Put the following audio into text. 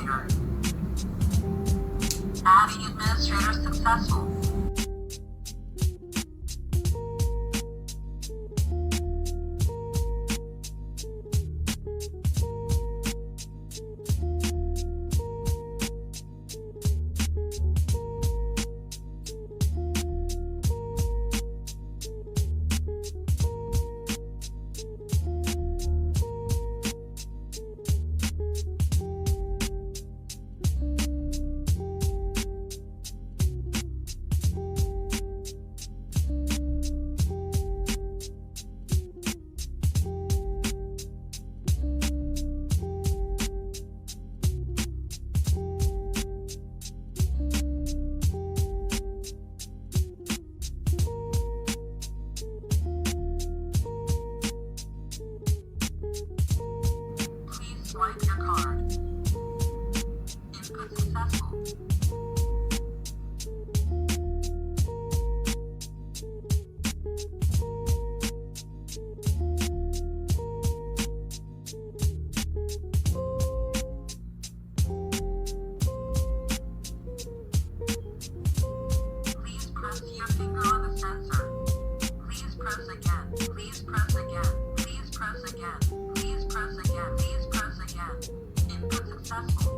administrator. Adding administrator successful. Swipe your card. Input successful. Please press your finger on the sensor. Please press again. Please press again. Please press again. Please press again. Please press again. Input successful.